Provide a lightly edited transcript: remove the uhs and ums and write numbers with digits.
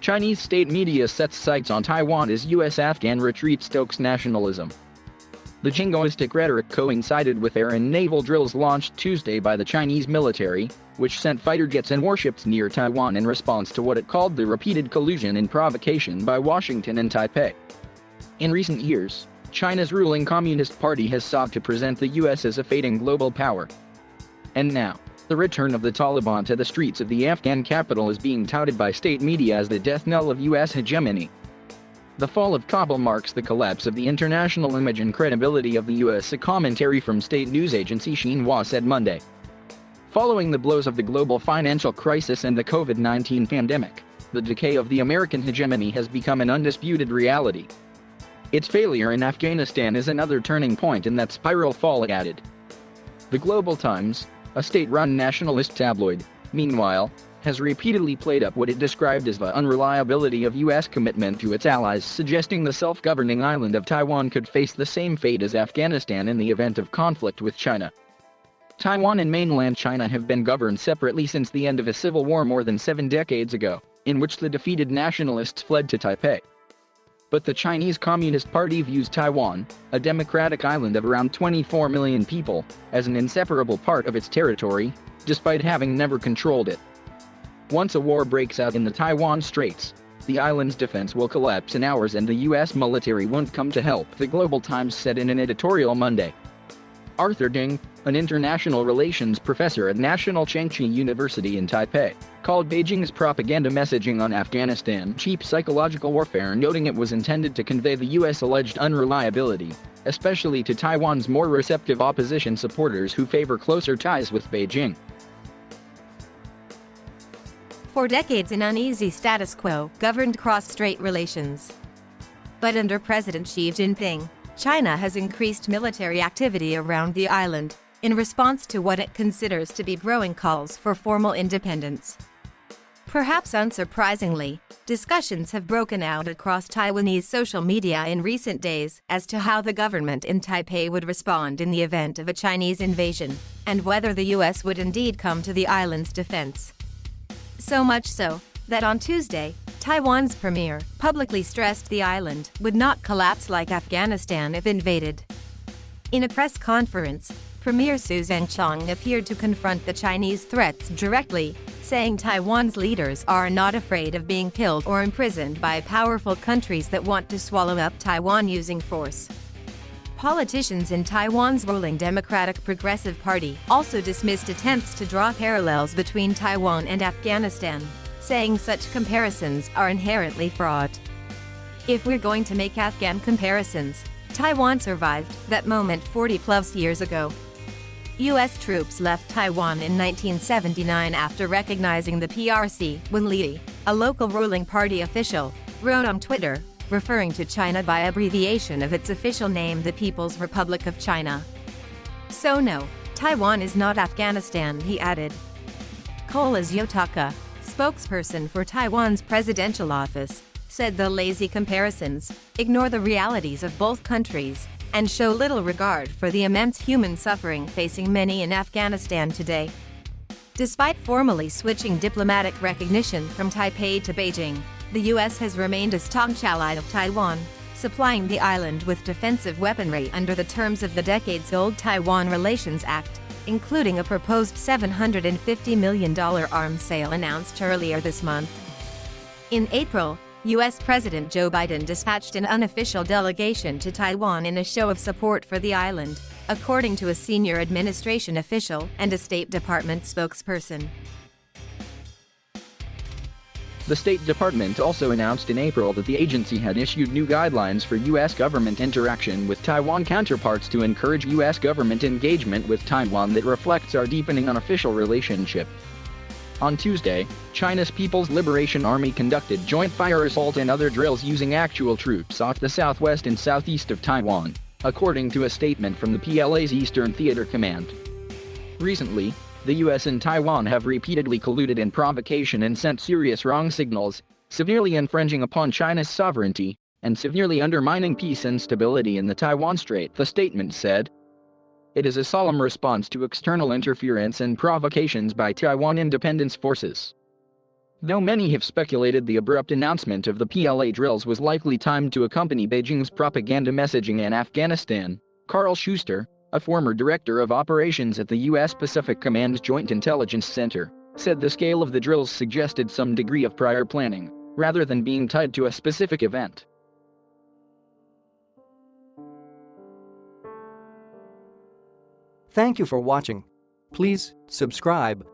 Chinese state media sets sights on Taiwan as US Afghan retreat stokes nationalism. The jingoistic rhetoric coincided with air and naval drills launched Tuesday by the Chinese military, which sent fighter jets and warships near Taiwan in response to what it called the repeated collusion and provocation by Washington and Taipei. In recent years, China's ruling Communist Party has sought to present the US as a fading global power. And now, the return of the Taliban to the streets of the Afghan capital is being touted by state media as the death knell of US hegemony. The fall of Kabul marks the collapse of the international image and credibility of the US, a commentary from state news agency Xinhua said Monday. Following the blows of the global financial crisis and the COVID-19 pandemic, the decay of the American hegemony has become an undisputed reality. Its failure in Afghanistan is another turning point in that spiral fall, it added. The Global Times, a state-run nationalist tabloid, meanwhile, has repeatedly played up what it described as the unreliability of US commitment to its allies, suggesting the self-governing island of Taiwan could face the same fate as Afghanistan in the event of conflict with China. Taiwan and mainland China have been governed separately since the end of a civil war more than 7 decades ago, in which the defeated nationalists fled to Taipei. But the Chinese Communist Party views Taiwan, a democratic island of around 24 million people, as an inseparable part of its territory, despite having never controlled it. Once a war breaks out in the Taiwan Straits, the island's defense will collapse in hours and the US military won't come to help, the Global Times said in an editorial Monday. Arthur Ding, an international relations professor at National Chengchi University in Taipei, called Beijing's propaganda messaging on Afghanistan cheap psychological warfare, noting it was intended to convey the US alleged unreliability, especially to Taiwan's more receptive opposition supporters who favor closer ties with Beijing. For decades, an uneasy status quo governed cross-strait relations. But under President Xi Jinping, China has increased military activity around the island, in response to what it considers to be growing calls for formal independence. Perhaps unsurprisingly, discussions have broken out across Taiwanese social media in recent days as to how the government in Taipei would respond in the event of a Chinese invasion, and whether the US would indeed come to the island's defense. So much so, that on Tuesday, Taiwan's premier publicly stressed the island would not collapse like Afghanistan if invaded. In a press conference, Premier Su Zhengchang appeared to confront the Chinese threats directly, saying Taiwan's leaders are not afraid of being killed or imprisoned by powerful countries that want to swallow up Taiwan using force. Politicians in Taiwan's ruling Democratic Progressive Party also dismissed attempts to draw parallels between Taiwan and Afghanistan, saying such comparisons are inherently fraught. If we're going to make Afghan comparisons, Taiwan survived that moment 40+ years ago. US troops left Taiwan in 1979 after recognizing the PRC when Li, a local ruling party official, wrote on Twitter, referring to China by abbreviation of its official name, the People's Republic of China. So no, Taiwan is not Afghanistan, he added. Kola Yotaka, spokesperson for Taiwan's presidential office, said the lazy comparisons ignore the realities of both countries and show little regard for the immense human suffering facing many in Afghanistan today. Despite formally switching diplomatic recognition from Taipei to Beijing, the US has remained a staunch ally of Taiwan, supplying the island with defensive weaponry under the terms of the decades-old Taiwan Relations Act, including a proposed $750 million arms sale announced earlier this month. In April, US President Joe Biden dispatched an unofficial delegation to Taiwan in a show of support for the island, according to a senior administration official and a State Department spokesperson. The State Department also announced in April that the agency had issued new guidelines for U.S. government interaction with Taiwan counterparts to encourage U.S. government engagement with Taiwan that reflects our deepening unofficial relationship. On Tuesday, China's People's Liberation Army conducted joint fire assault and other drills using actual troops off the southwest and southeast of Taiwan, according to a statement from the PLA's Eastern Theater Command. Recently, the US and Taiwan have repeatedly colluded in provocation and sent serious wrong signals, severely infringing upon China's sovereignty and severely undermining peace and stability in the Taiwan Strait, the statement said. It is a solemn response to external interference and provocations by Taiwan independence forces. Though many have speculated the abrupt announcement of the PLA drills was likely timed to accompany Beijing's propaganda messaging in Afghanistan, Carl Schuster, a former director of operations at the U.S. Pacific Command Joint Intelligence Center, said the scale of the drills suggested some degree of prior planning, rather than being tied to a specific event. Thank you for watching. Please subscribe